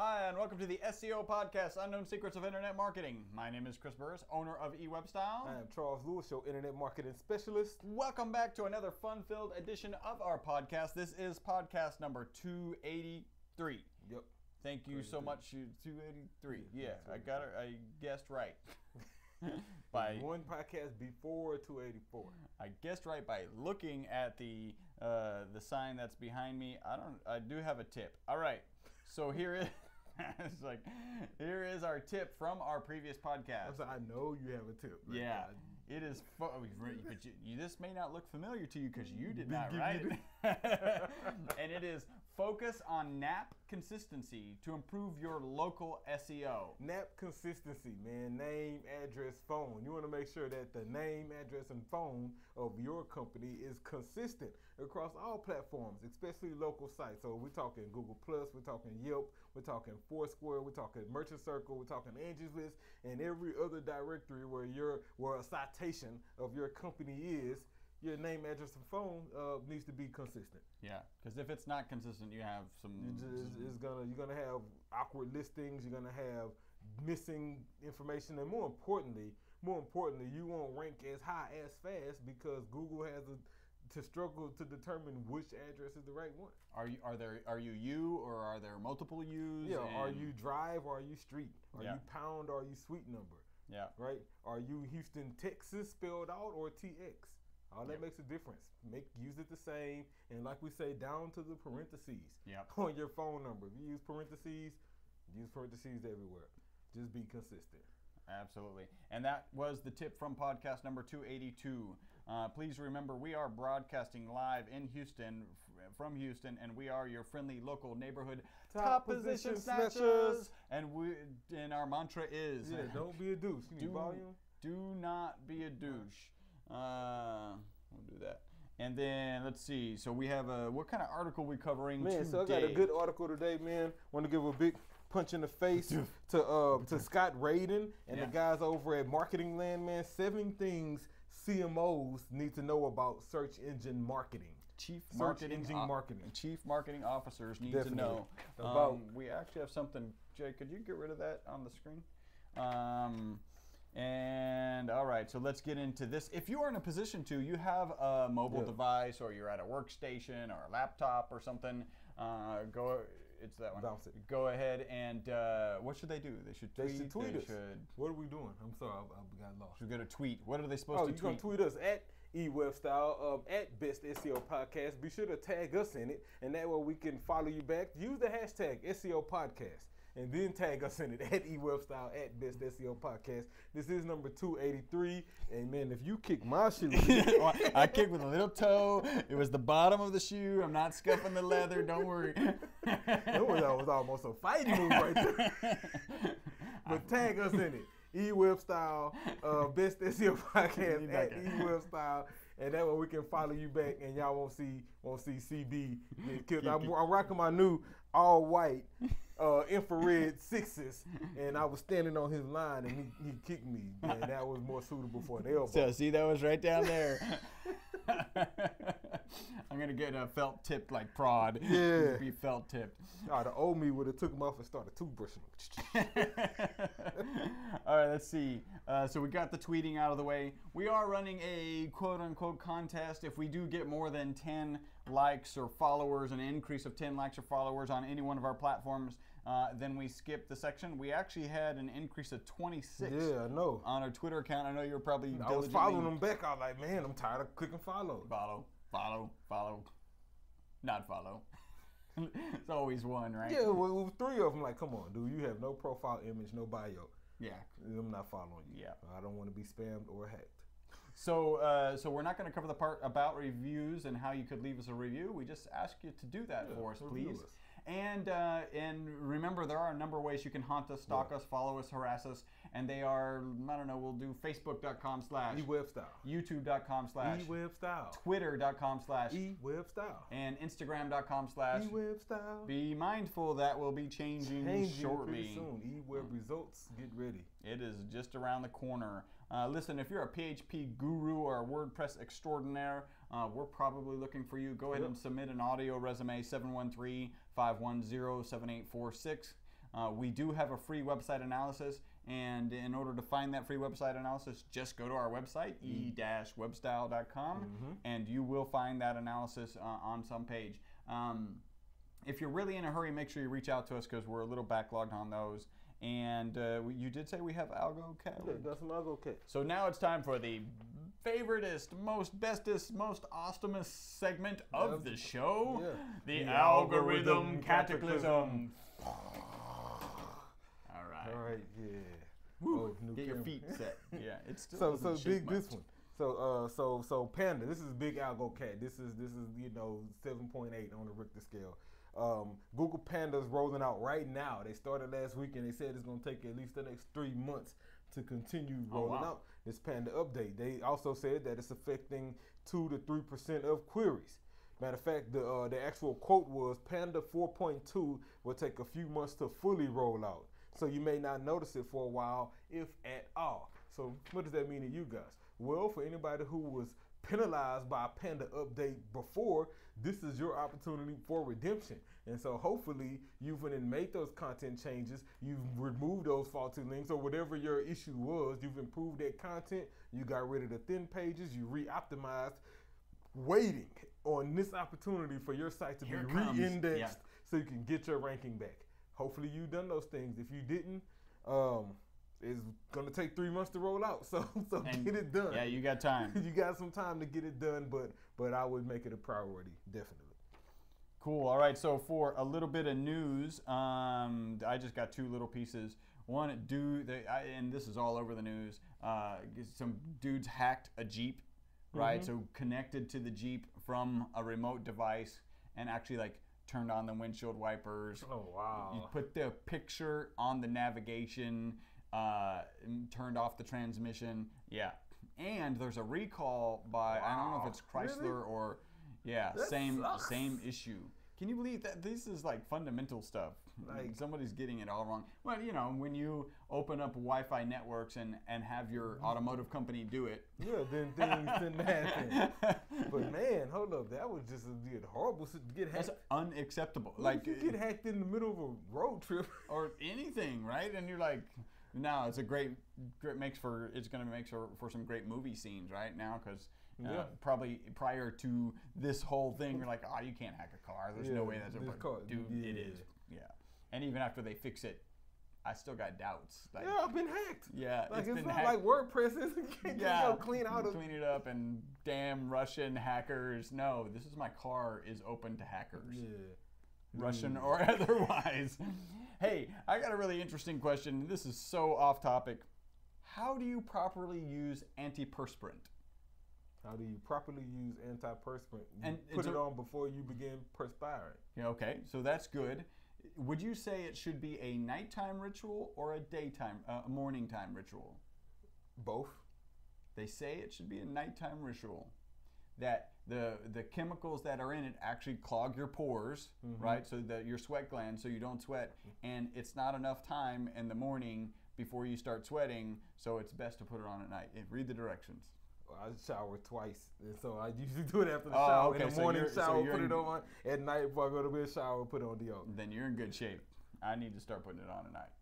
Hi, and welcome to the SEO Podcast, Unknown Secrets of Internet Marketing. My name is Chris Burris, owner of eWebStyle. I am Charles Lewis, your Internet Marketing Specialist. Welcome back to another fun-filled edition of our podcast. This is podcast number 283. Yep. Thank you so much. 283. Yeah, I got it. I guessed right. By one podcast before 284. I guessed right by looking at the sign that's behind me. I do have a tip. All right. So here is here is our tip from our previous podcast. I know you have a tip. Right? Yeah. It is, but this may not look familiar to you because you did not write it. And it is focus on NAP consistency to improve your local SEO. NAP consistency, man. Name, address, phone. You want to make sure that the name, address, and phone of your company is consistent across all platforms, especially local sites. So we're talking Google Plus, we're talking Yelp, we're talking Foursquare, we're talking Merchant Circle, we're talking Angie's List, and every other directory where a citation of your company is. Your name, address, and phone needs to be consistent. Yeah, because if it's not consistent, you have some. You're gonna have awkward listings. You're gonna have missing information, and more importantly, you won't rank as high as fast because Google has to struggle to determine which address is the right one. Are you or are there multiple U's? Yeah. Are you drive or are you street? Are Yeah. you pound or are you suite number? Yeah. Right. Are you Houston, Texas spelled out or TX? All that makes a difference. Use it the same, and like we say, down to the parentheses on your phone number. If you use parentheses everywhere. Just be consistent. Absolutely. And that was the tip from podcast number 282. Please remember, we are broadcasting live in Houston, from Houston, and we are your friendly local neighborhood top position snatchers. And our mantra is, don't be a douche. You need volume? Do not be a douche. We'll do that. And then let's see. So we have what kind of article we covering today? So I got a good article today, man. Want to give a big punch in the face to Scott Radin and the guys over at Marketing Land, man. 7 things CMOs need to know about search engine marketing. Chief marketing officers need to know. We actually have something. Jay, could you get rid of that on the screen? And all right, so let's get into this. If you are in a position to, you have a mobile device, or you're at a workstation or a laptop or something, it's that one. Bounce it. Go ahead and what should they do? They should tweet. They should tweet us. What are we doing? I'm sorry, I got lost. Should go to tweet. What are they supposed to tweet? You're going to tweet us at eWebStyle, at Best SEO Podcast. Be sure to tag us in it, and that way we can follow you back. Use the hashtag SEO Podcast. And then tag us in it at eWebStyle, at Best SEO Podcast. This is number 283. And man, if you kick my shoe, I kicked with a little toe. It was the bottom of the shoe. I'm not scuffing the leather. Don't worry. That was almost a fighting move right there. But tag us in it. eWebStyle, Best SEO Podcast at eWebStyle. And that way we can follow you back, and y'all won't see CB. Because I'm rocking my new all white infrared 6s, and I was standing on his line, and he kicked me, and that was more suitable for an elbow. So see, that was right down there. I'm gonna get a felt tipped like prod. Yeah, be felt tipped. The old me would have took him off and started toothbrushing him. All right, let's see. So we got the tweeting out of the way. We are running a quote-unquote contest. If we do get more than 10 likes or followers, an increase of 10 likes or followers on any one of our platforms, then we skip the section. We actually had an increase of 26. Yeah, I know. On our Twitter account. I know you're probably. I was following them back. I was like, man, I'm tired of clicking follow. Follow. Not follow. It's always one, right? Yeah, well, 3 of them. Like, come on, dude. You have no profile image, no bio. Yeah. I'm not following you. Yeah. I don't want to be spammed or hacked. So we're not going to cover the part about reviews and how you could leave us a review. We just ask you to do that for us, please. And remember, there are a number of ways you can haunt us, stalk us, follow us, harass us. And they are, I don't know, we'll do facebook.com/ eWebStyle, youtube.com/ eWebStyle, twitter.com/ eWebStyle, and instagram.com/ eWebStyle. Be mindful, that will be changing shortly. Pretty soon. eWeb results, get ready. It is just around the corner. Listen, if you're a PHP guru or a WordPress extraordinaire, we're probably looking for you. Go ahead and submit an audio resume, 713-510-7846. We do have a free website analysis, and in order to find that free website analysis, just go to our website, e-webstyle.com, and you will find that analysis on some page. If you're really in a hurry, make sure you reach out to us because we're a little backlogged on those. And you did say we have Algo Cat. Yeah, got some Algo Cat. So now it's time for the favoritist, most bestest, most awesomest segment of the show, the Algorithm Cataclysm. All right, yeah. Woo. Get your feet set. Yeah, it's still so doesn't big shake much. this one. So Panda, this is big Algo Cat. This is 7.8 on the Richter scale. Google Panda's rolling out right now. They started last week and they said it's going to take at least the next 3 months to continue rolling out this Panda update. They also said that it's affecting 2 to 3% of queries. Matter of fact, the actual quote was Panda 4.2 will take a few months to fully roll out. So you may not notice it for a while, if at all. So what does that mean to you guys? Well, for anybody who was penalized by a Panda update before, this is your opportunity for redemption. And so hopefully you've went and made those content changes, you've removed those faulty links or whatever your issue was, you've improved that content, you got rid of the thin pages, you re-optimized, waiting on this opportunity for your site to be re-indexed so you can get your ranking back. Hopefully you've done those things. If you didn't, it's gonna take 3 months to roll out. So get it done. Yeah, you got time. You got some time to get it done, but I would make it a priority, definitely. Cool. All right. So for a little bit of news, I just got 2 little pieces. One, and this is all over the news. Some dudes hacked a Jeep, right? So connected to the Jeep from a remote device and actually turned on the windshield wipers. Oh wow! You put the picture on the navigation, turned off the transmission. Yeah, and there's a recall by I don't know if it's Chrysler or That same sucks. issue. Can you believe that this is fundamental stuff? Somebody's getting it all wrong. Well, when you open up Wi-Fi networks and have your automotive company do it. Yeah, then things didn't happen. But man, hold up, that was just a horrible to get hacked. That's unacceptable. If you get hacked in the middle of a road trip or anything, right? And you're now it's a it's going to make for some great movie scenes right now because. Probably prior to this whole thing, you're like, you can't hack a car. There's no way that's a car. Dude, it is. Yeah. And even after they fix it, I still got doubts. I've been hacked. Yeah, it's been not hacked. like WordPress is clean it up and damn Russian hackers. No, this is my car is open to hackers. Yeah. Russian or otherwise. Hey, I got a really interesting question. This is so off topic. How do you properly use antiperspirant? How do you properly use antiperspirant? And put it on before you begin perspiring. Yeah, okay, so that's good. Would you say it should be a nighttime ritual or a morning time ritual? Both. They say it should be a nighttime ritual. That the chemicals that are in it actually clog your pores, right? So that your sweat glands, so you don't sweat. And it's not enough time in the morning before you start sweating, so it's best to put it on at night. Read the directions. I shower twice, and so I usually do it after the shower. Okay. In the morning, shower, put it on. At night, before I go to bed, shower, put it on deodorant. Then you're in good shape. I need to start putting it on at night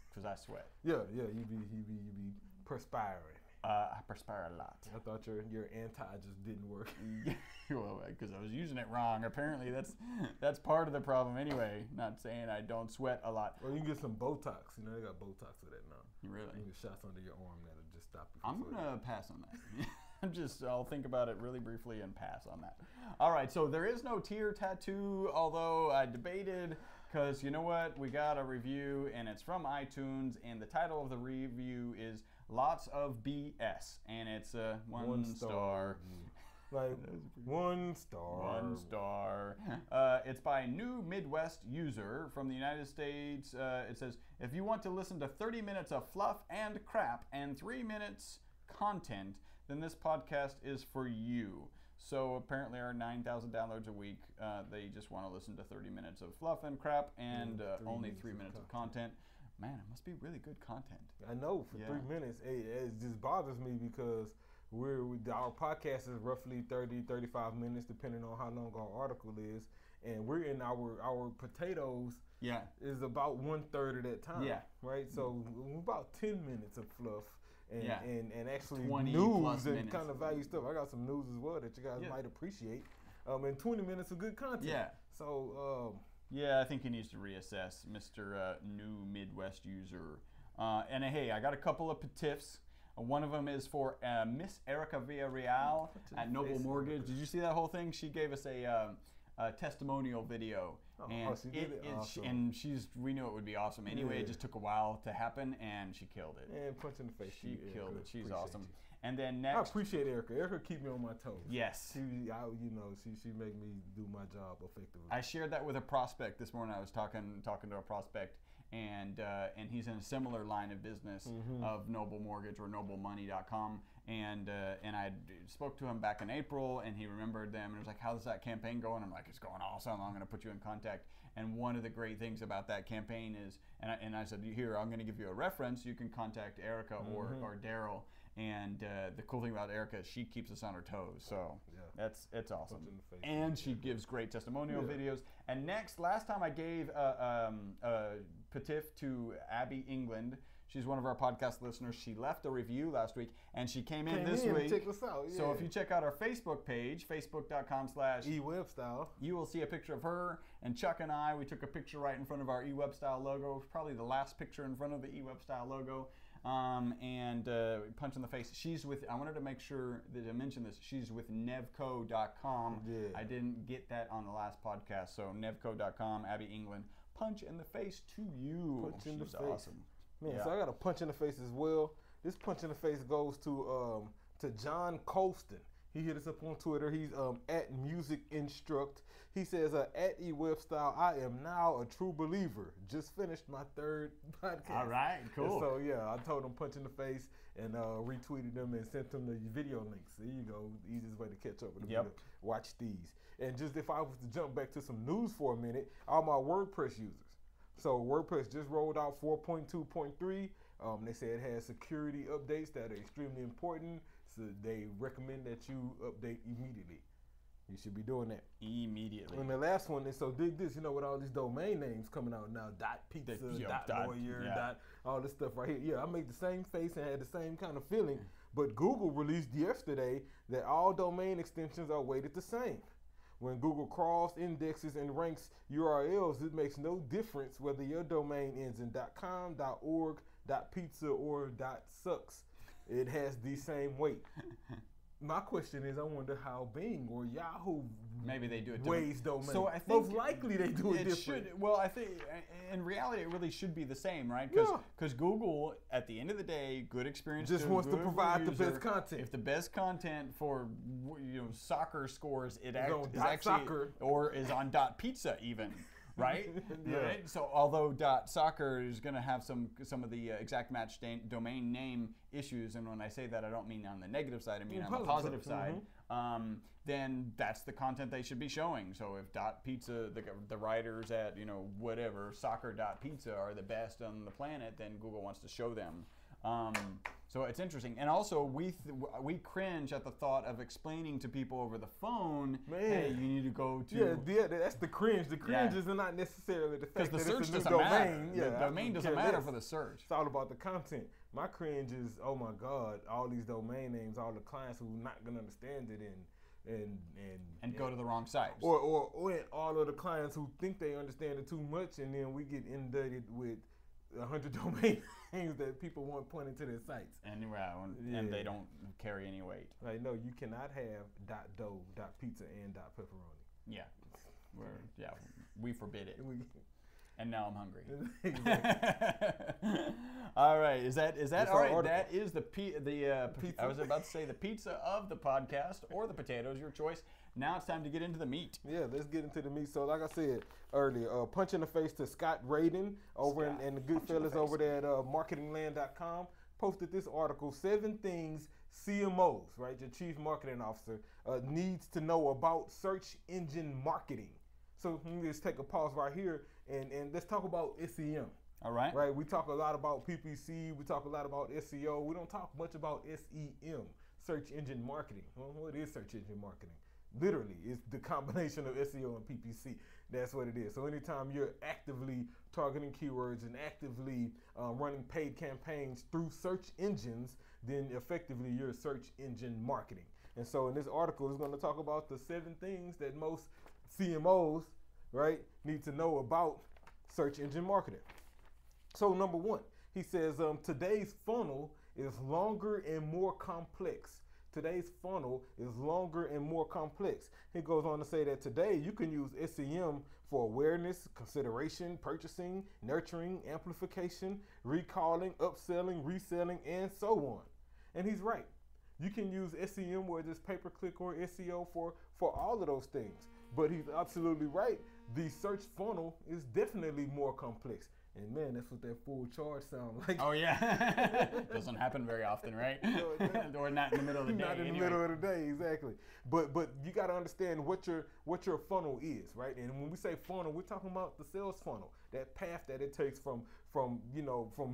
because I sweat. Yeah, you be perspiring. I perspire a lot. I thought your anti just didn't work. Well, because I was using it wrong. Apparently, that's part of the problem anyway. Not saying I don't sweat a lot. Well, you can get some Botox. They got Botox for that now. Really? You get shots under your arm that'll just stop you. I'm gonna pass on that. I'll think about it really briefly and pass on that. All right, so there is no tear tattoo, although I debated, because you know what? We got a review, and it's from iTunes, and the title of the review is Lots of BS, and it's one star. Like 1 star. 1 star. It's by New Midwest User from the United States. It says, if you want to listen to 30 minutes of fluff and crap and 3 minutes content, then this podcast is for you. So apparently our 9,000 downloads a week, they just want to listen to 30 minutes of fluff and crap and only 3 minutes of content. Man, it must be really good content. I know, for 3 minutes. It just bothers me because our podcast is roughly 30, 35 minutes, depending on how long our article is. and we're in our potatoes. Yeah. Is about 1/3 of that time. Yeah. Right. So about 10 minutes of fluff. And actually 20 news plus and minutes. kind of value stuff. I got some news as well that you guys might appreciate. And 20 minutes of good content. Yeah. So yeah, I think he needs to reassess, Mr. New Midwest user. And hey, I got a couple of petiffs. One of them is for Miss Erica Villarreal at Noble Mortgage. Did you see that whole thing? She gave us a testimonial video. And she did it? Awesome. And we knew it would be awesome. Anyway, it just took a while to happen, and she killed it. And punch in the face. She killed it. She's awesome. You. And then next, I appreciate Erica. Erica keep me on my toes. Yes. She make me do my job effectively. I shared that with a prospect this morning. I was talking to a prospect, and he's in a similar line of business of Noble Mortgage or NobleMoney.com. And I spoke to him back in April, and he remembered them, and was like, "How's that campaign going?" I'm like, "It's going awesome. I'm going to put you in contact." And one of the great things about that campaign is, and I said, "Here, I'm going to give you a reference. You can contact Erica or Daryl." And the cool thing about Erica is she keeps us on our toes. So it's awesome. And she gives great testimonial videos. And last time I gave a petiff to Abby England. She's one of our podcast listeners. She left a review last week, and she came in this week. Check us out. Yeah. So if you check out our Facebook page, facebook.com/eWebStyle, you will see a picture of her and Chuck and I. We took a picture right in front of our eWebStyle logo. It was probably the last picture in front of the eWebStyle logo. And punch in the face. She's with, I wanted to make sure that I mentioned this, she's with nevco.com. Yeah. I didn't get that on the last podcast. So nevco.com, Abby England, punch in the face to you. Punch in the She's face. awesome. Man, so I got a punch in the face as well. This punch in the face goes to John Colston. He hit us up on Twitter. He's at Music Instruct. He says, at eWebStyle, I am now a true believer. Just finished my 3rd podcast. All right, cool. And so, yeah, I told him punch in the face and retweeted them and sent them the video links. There you go. The easiest way to catch up with them. Yep. Watch these. And just if I was to jump back to some news for a minute, all my WordPress users. So WordPress just rolled out 4.2.3. They say it has security updates that are extremely important. So they recommend that you update immediately. You should be doing that immediately. And the last one is, so dig this, with all these domain names coming out now, .pizza, .lawyer, all this stuff right here. Yeah, I made the same face and had the same kind of feeling. But Google released yesterday that all domain extensions are weighted the same. When Google crawls, indexes, and ranks URLs, it makes no difference whether your domain ends in .com, .org, .pizza, or .sucks. It has the same weight. My question is, I wonder how Bing or Yahoo maybe they do it weighs domain. So I think most likely they do it different. Well, I think in reality it really should be the same, right? Because Google, at the end of the day, good experience just wants to provide the best content. If the best content for soccer scores is actually soccer or is on .pizza even. Right? Right? So although .soccer is going to have some of the exact match domain name issues, and when I say that, I don't mean on the negative side, I mean on the positive side, then that's the content they should be showing. So if .pizza, the writers at, whatever, soccer.pizza are the best on the planet, then Google wants to show them. So it's interesting, and also we cringe at the thought of explaining to people over the phone, hey, you need to go to that's the cringe. The cringe is not necessarily the fact that search it's a new doesn't domain. Matter. Yeah, the domain doesn't matter for the search. It's all about the content. My cringe is, oh my God, all these domain names, all the clients who are not gonna understand it and go to the wrong sites, or all of the clients who think they understand it too much, and then we get inundated with 100 domain names that people want pointing to their sites. And they don't carry any weight. Like, no, you cannot have .dough, .pizza, and .pepperoni. Yeah. We forbid it. And now I'm hungry. All right, is that all right? Article. That is the pizza. I was about to say the pizza of the podcast, or the potatoes, your choice. Now it's time to get into the meat. Yeah, let's get into the meat. So like I said earlier, punch in the face to Scott Radin and the good fellas over there at marketingland.com posted this article, 7 things CMOs, right, your chief marketing officer, needs to know about search engine marketing. So let me just take a pause right here and let's talk about SEM. All right. Right, we talk a lot about PPC, we talk a lot about SEO. We don't talk much about SEM, search engine marketing. Well, what is search engine marketing? Literally, it's the combination of SEO and PPC. That's what it is. So anytime you're actively targeting keywords and actively running paid campaigns through search engines, then effectively you're search engine marketing. And so in this article, it's going to talk about the 7 things that most CMOs, right, need to know about search engine marketing. So number 1, he says today's funnel is longer and more complex. Today's funnel is longer and more complex. He goes on to say that today you can use SEM for awareness, consideration, purchasing, nurturing, amplification, recalling, upselling, reselling, and so on. And he's right. You can use SEM, whether it's pay-per-click or SEO, for all of those things. But he's absolutely right. The search funnel is definitely more complex. And man, that's what that full charge sounds like. Oh yeah, doesn't happen very often, right? Or not in the middle of the day. Not in the middle of the day, exactly. But you got to understand what your funnel is, right? And when we say funnel, we're talking about the sales funnel, that path that it takes from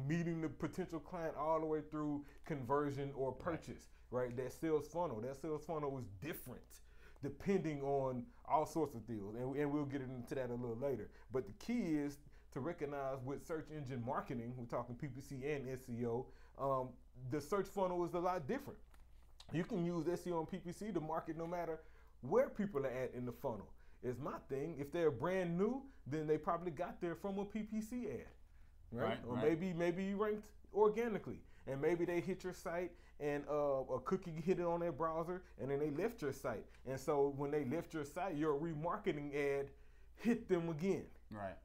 meeting the potential client all the way through conversion or purchase, right? That sales funnel is different depending on all sorts of deals, and we'll get into that a little later. But the key is to recognize with search engine marketing, we're talking PPC and SEO, the search funnel is a lot different. You can use SEO and PPC to market no matter where people are at in the funnel. Is my thing. If they're brand new, then they probably got there from a PPC ad, right? Or maybe you ranked organically, and maybe they hit your site and a cookie hit it on their browser, and then they left your site. And so when they left your site, your remarketing ad hit them again.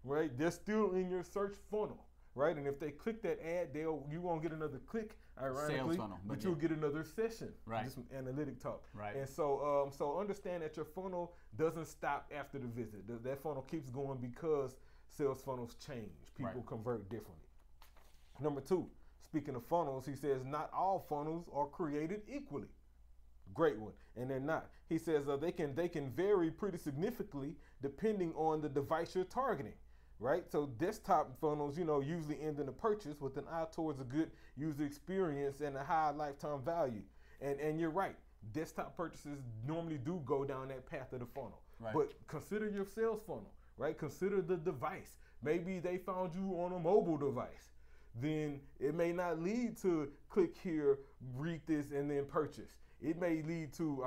Right. They're still in your search funnel, right? And if they click that ad, you won't get another click, ironically, sales funnel, but you'll get another session. Right. Just some analytic talk. Right. And so understand that your funnel doesn't stop after the visit. That funnel keeps going because sales funnels change. People convert differently. Number 2, speaking of funnels, he says not all funnels are created equally. Great one. And they're not. He says they can vary pretty significantly depending on the device you're targeting, right? So desktop funnels, usually end in a purchase with an eye towards a good user experience and a high lifetime value. And you're right. Desktop purchases normally do go down that path of the funnel. Right. But consider your sales funnel, right? Consider the device. Maybe they found you on a mobile device. Then it may not lead to click here, read this, and then purchase. It may lead to,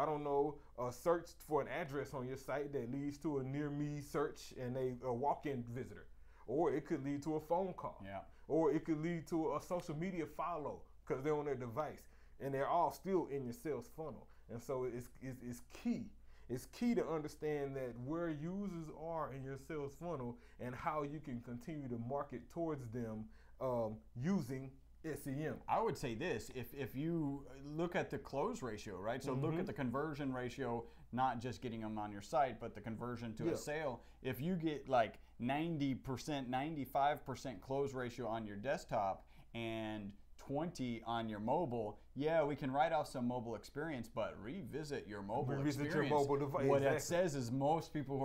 a search for an address on your site that leads to a near me search and a walk-in visitor. Or it could lead to a phone call. Yeah. Or it could lead to a social media follow because they're on their device. And they're all still in your sales funnel. And so it's key. It's key to understand that where users are in your sales funnel and how you can continue to market towards them using SEM. I would say this, if you look at the close ratio, right? So look at the conversion ratio, not just getting them on your site, but the conversion to a sale. If you get like 90%, 95% close ratio on your desktop and 20 on your mobile, we can write off some mobile experience, but revisit your mobile experience. Your mobile device. What that says is most people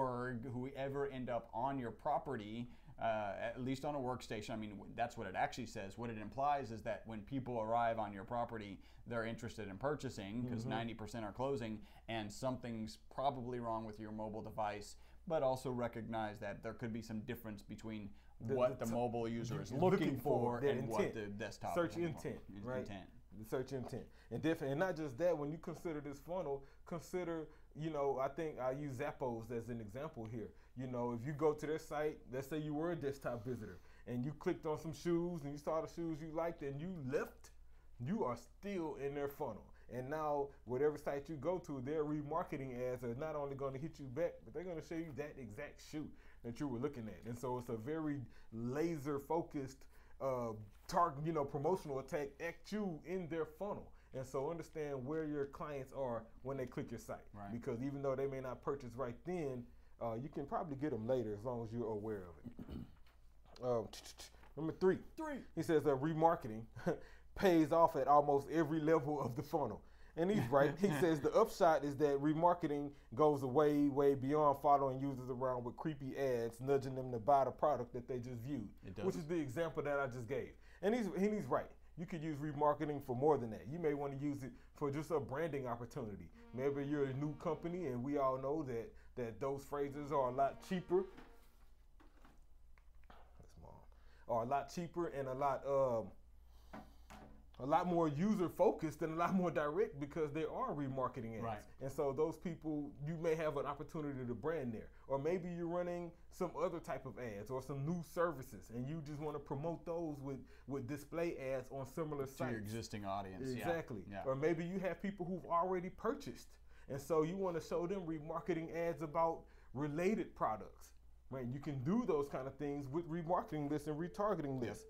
who ever end up on your property, at least on a workstation, that's what it actually says. What it implies is that when people arrive on your property, they're interested in purchasing because 90% are closing, and something's probably wrong with your mobile device, but also recognize that there could be some difference between what the mobile user is looking for and intent. What the desktop search is intent, for. right? Intent. Search intent. And not just that, when you consider this funnel, consider, I think I use Zappos as an example here. If you go to their site, let's say you were a desktop visitor and you clicked on some shoes and you saw the shoes you liked and you left, you are still in their funnel. And now, whatever site you go to, their remarketing ads are not only going to hit you back, but they're going to show you that exact shoe that you were looking at. And so it's a very laser focused promotional attack at you in their funnel. And so understand where your clients are when they click your site. Right. Because even though they may not purchase right then, you can probably get them later as long as you're aware of it. Number 3. He says remarketing pays off at almost every level of the funnel. And he's right. He says the upshot is that remarketing goes way, way beyond following users around with creepy ads, nudging them to buy the product that they just viewed. It does. Which is the example that I just gave. And he's right. You could use remarketing for more than that. You may want to use it for just a branding opportunity. Maybe you're a new company, and we all know that those phrases are a lot cheaper. That's small. Are a lot cheaper and a lot more user focused and a lot more direct because they are remarketing ads. Right. And so those people, you may have an opportunity to brand there. Or maybe you're running some other type of ads or some new services and you just want to promote those with display ads on similar sites. To your existing audience. Exactly. Yeah. Or maybe you have people who've already purchased. And so you want to show them remarketing ads about related products. Right? You can do those kind of things with remarketing lists and retargeting lists.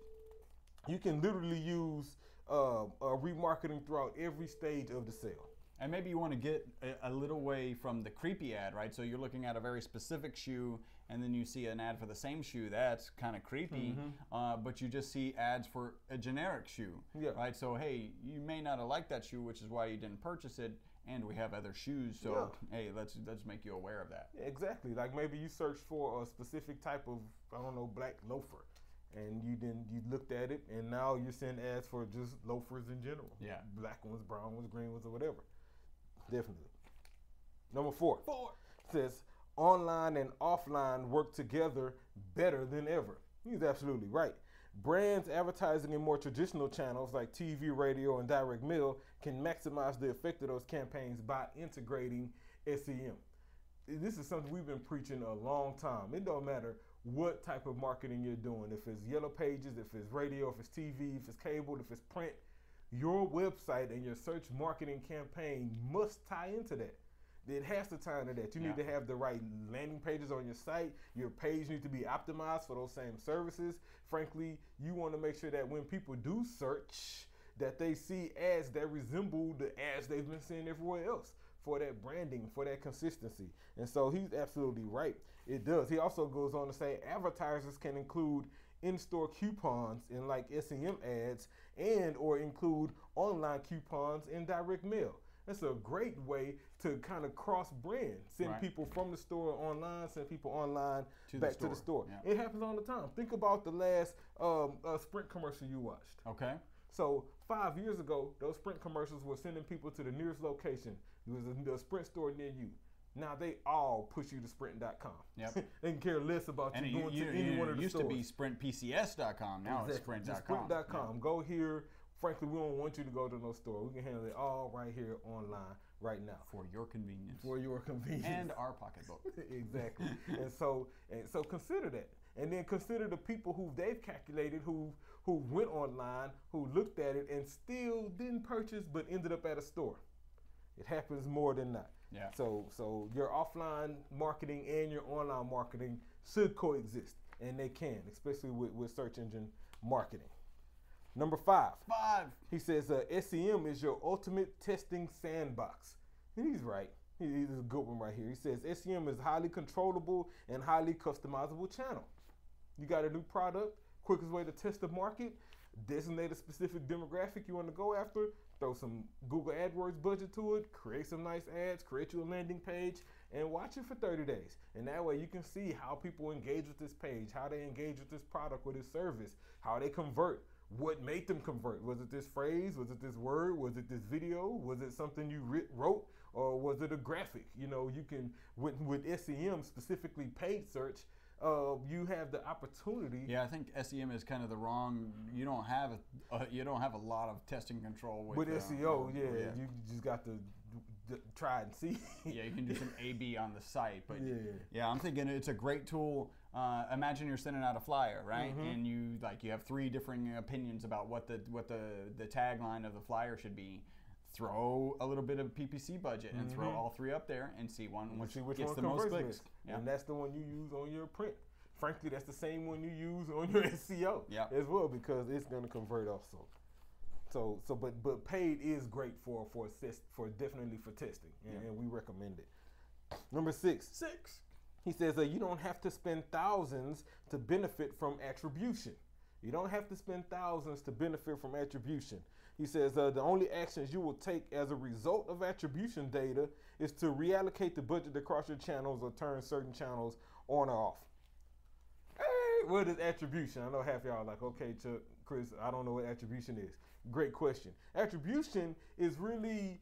Yep. You can literally use remarketing throughout every stage of the sale. And maybe you want to get a little way from the creepy ad, right? So you're looking at a very specific shoe and then you see an ad for the same shoe. That's kind of creepy, but you just see ads for a generic shoe, right? So, hey, you may not have liked that shoe, which is why you didn't purchase it, and we have other shoes, so hey, let's make you aware of that. Exactly. Like maybe you searched for a specific type of, I don't know, black loafer. And you looked at it, and now you're seeing ads for just loafers in general. Yeah. Black ones, brown ones, green ones, or whatever. Definitely. Number 4 says online and offline work together better than ever. He's absolutely right. Brands advertising in more traditional channels like TV, radio, and direct mail can maximize the effect of those campaigns by integrating SEM. This is something we've been preaching a long time. It don't matter what type of marketing you're doing. If it's Yellow Pages, if it's radio, if it's TV, if it's cable, if it's print, your website and your search marketing campaign must tie into that. It has to tie into that. You need to have the right landing pages on your site. Your page needs to be optimized for those same services. Frankly, you want to make sure that when people do search, that they see ads that resemble the ads they've been seeing everywhere else, for that branding, for that consistency. And so he's absolutely right. It does. He also goes on to say advertisers can include in-store coupons in like SEM ads and or include online coupons in direct mail. That's a great way to kind of cross brand, send people from the store online, send people online back to the store. Yeah. It happens all the time. Think about the last Sprint commercial you watched. Okay. So 5 years ago, those Sprint commercials were sending people to the nearest location. It was a Sprint store near you. Now they all push you to Sprint.com. Yep. They can care less about you going to any one of the stores. It used to be SprintPCS.com. Now it's Sprint.com. Sprint.com. Yeah. Go here. Frankly, we don't want you to go to no store. We can handle it all right here online right now. For your convenience. For your convenience. And our pocketbook. Exactly. and so consider that. And then consider the people who they've calculated who went online, who looked at it and still didn't purchase but ended up at a store. It happens more than not. Yeah. So your offline marketing and your online marketing should coexist, and they can, especially with search engine marketing. Number 5. He says SEM is your ultimate testing sandbox. And he's right. He's a good one right here. He says SEM is highly controllable and highly customizable channel. You got a new product, quickest way to test the market, designate a specific demographic you want to go after, throw some Google AdWords budget to it, create some nice ads, create you a landing page, and watch it for 30 days. And that way you can see how people engage with this page, how they engage with this product or this service, how they convert, what made them convert. Was it this phrase? Was it this word? Was it this video? Was it something you wrote? Or was it a graphic? You know, you can, with SEM, specifically paid search, you have the opportunity. Yeah, I think SEM is kind of the wrong. You don't have a lot of testing control with SEO. You just got to try and see. Yeah, you can do some A/B on the site, but yeah, I'm thinking it's a great tool. Imagine you're sending out a flyer, right? And you have 3 differing opinions about what the tagline of the flyer should be. Throw a little bit of PPC budget and throw all 3 up there and see which gets the most clicks. Yeah. And that's the one you use on your print. Frankly, that's the same one you use on your SEO as well, because it's going to convert also. But paid is great for definitely for testing, and we recommend it. Number 6. He says you don't have to spend thousands to benefit from attribution. You don't have to spend thousands to benefit from attribution. He says the only actions you will take as a result of attribution data is to reallocate the budget across your channels or turn certain channels on or off. Hey, what is attribution? I know half y'all are like, okay, Chuck, Chris, I don't know what attribution is. Great question. Attribution is really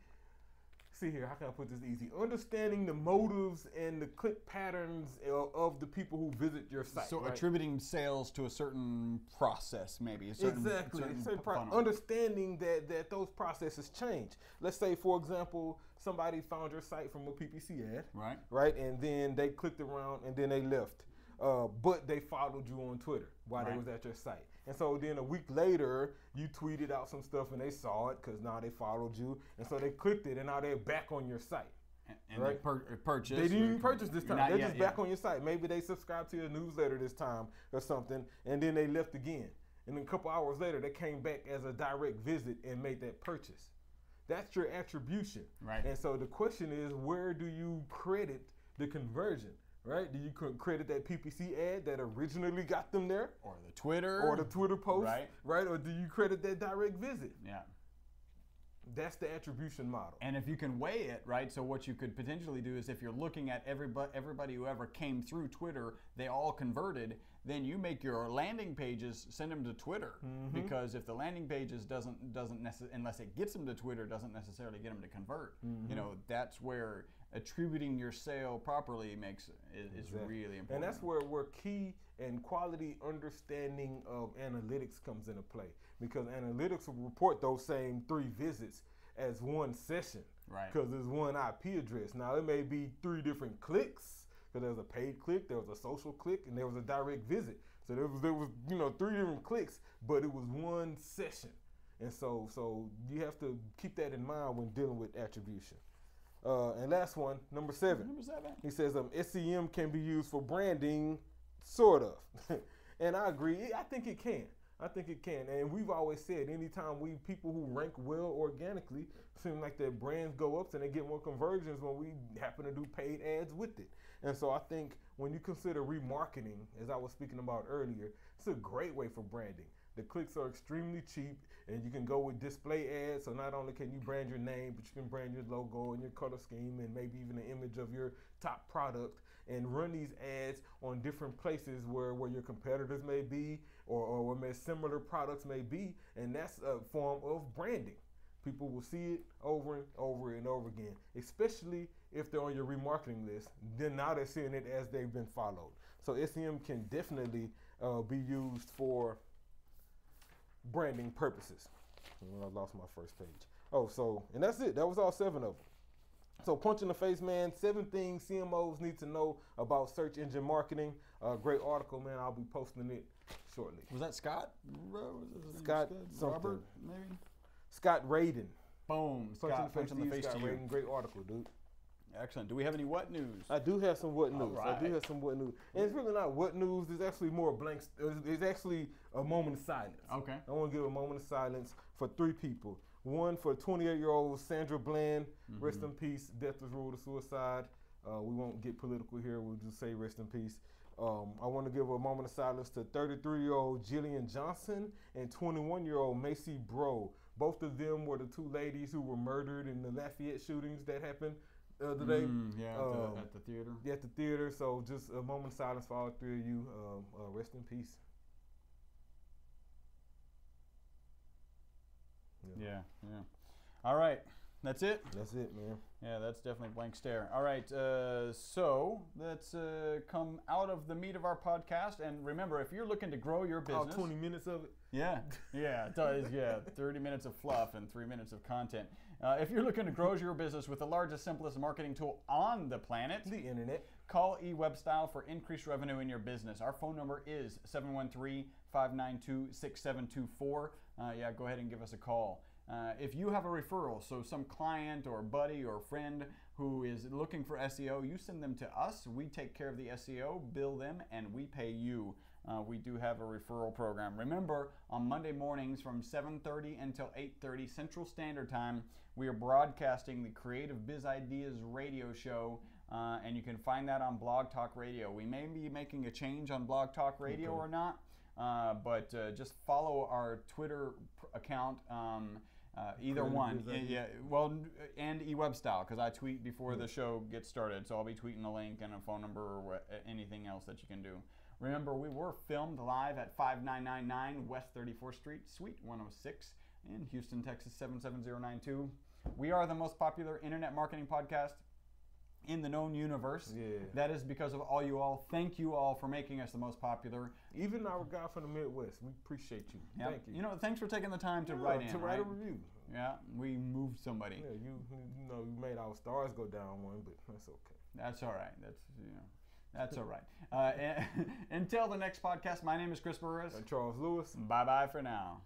see here, how can I put this easy? Understanding the motives and the click patterns of the people who visit your site. So right? attributing sales to a certain process, maybe. A certain, Exactly. certain Understanding that those processes change. Let's say, for example, somebody found your site from a PPC ad. Right. Right. And then they clicked around and then they left. But they followed you on Twitter while they was at your site. And so then a week later, you tweeted out some stuff and they saw it because now they followed you. And so they clicked it and now they're back on your site. And right? they purchased. They didn't even purchase this time. They're just back yeah. on your site. Maybe they subscribed to your newsletter this time or something, and then they left again. And then a couple hours later, they came back as a direct visit and made that purchase. That's your attribution. Right. And so the question is, where do you credit the conversion? Right? Do you credit that PPC ad that originally got them there? Or the Twitter. Or the Twitter post? Right. Right? Or do you credit that direct visit? Yeah. That's the attribution model. And if you can weigh it, right, so what you could potentially do is if you're looking at everybody who ever came through Twitter, they all converted, then you make your landing pages, send them to Twitter. Because if the landing pages doesn't necessarily, unless it gets them to Twitter, doesn't necessarily get them to convert. You know, that's where attributing your sale properly is Exactly. really important. And that's where key and quality understanding of analytics comes into play, because analytics will report those same 3 visits as one session, right? Because there's one IP address. Now it may be 3 different clicks, because there was a paid click, there was a social click, and there was a direct visit. So there was 3 different clicks, but it was one session. And so you have to keep that in mind when dealing with attribution. And last one, number 7. Number 7. He says SEM can be used for branding, sort of. And I agree. I think it can. And we've always said, anytime people who rank well organically, seem like their brands go up and they get more conversions when we happen to do paid ads with it. And so I think when you consider remarketing, as I was speaking about earlier, it's a great way for branding. The clicks are extremely cheap, and you can go with display ads. So not only can you brand your name, but you can brand your logo and your color scheme and maybe even an image of your top product, and run these ads on different places where your competitors may be, or where similar products may be. And that's a form of branding. People will see it over and over and over again, especially if they're on your remarketing list. Then now they're seeing it as they've been followed. So SEM can definitely be used for branding purposes. I lost my first page. And that's it. That was all 7 of them. So punch in the face, man. 7 things CMOs need to know about search engine marketing. Great article, man. I'll be posting it shortly. Was that Scott? Scott something. Robert, maybe? Scott Radin. Boom. Scott, punch in the face to you. Radin. Great article, dude. Excellent. Do we have any what news? I do have some what news. Right. I do have some what news. And it's really not what news. It's actually more blank. It's actually a moment of silence. Okay. I want to give a moment of silence for 3 people. One for 28-year-old Sandra Bland. Rest in peace. Death was ruled a suicide. We won't get political here. We'll just say rest in peace. I want to give a moment of silence to 33-year-old Jillian Johnson and 21-year-old Macy Bro. Both of them were the 2 ladies who were murdered in the Lafayette shootings that happened the other day. At the theater. Yeah, at the theater. So just a moment of silence for all 3 of you. Rest in peace. Yeah. All right. That's it? That's it, man. Yeah, that's definitely blank stare. All right, so let's come out of the meat of our podcast. And remember, if you're looking to grow your business... 20 minutes of it? Yeah, it does. Yeah, 30 minutes of fluff and 3 minutes of content. If you're looking to grow your business with the largest, simplest marketing tool on the planet... The internet. Call eWebStyle for increased revenue in your business. Our phone number is 713-592-6724. Go ahead and give us a call. If you have a referral, so some client or buddy or friend who is looking for SEO, you send them to us. We take care of the SEO, bill them, and we pay you. We do have a referral program. Remember, on Monday mornings from 7:30 until 8:30 Central Standard Time, we are broadcasting the Creative Biz Ideas radio show, and you can find that on Blog Talk Radio. We may be making a change on Blog Talk Radio or not, but just follow our Twitter account. Either one, and eWebStyle, because I tweet before the show gets started, so I'll be tweeting a link and a phone number or anything else that you can do. Remember, we were filmed live at 5999 West 34th Street, Suite 106 in Houston, Texas 77092. We are the most popular internet marketing podcast in the known universe. Yeah. That is because of all you all. Thank you all for making us the most popular. Even our guy from the Midwest, we appreciate you. Yep. Thank you. You know, thanks for taking the time to write in. To write a right? review. Yeah, we moved somebody. Yeah, you know, you made our stars go down one, but that's okay. That's all right. That's all right. Until the next podcast, my name is Chris Burris. And Charles Lewis. Bye bye for now.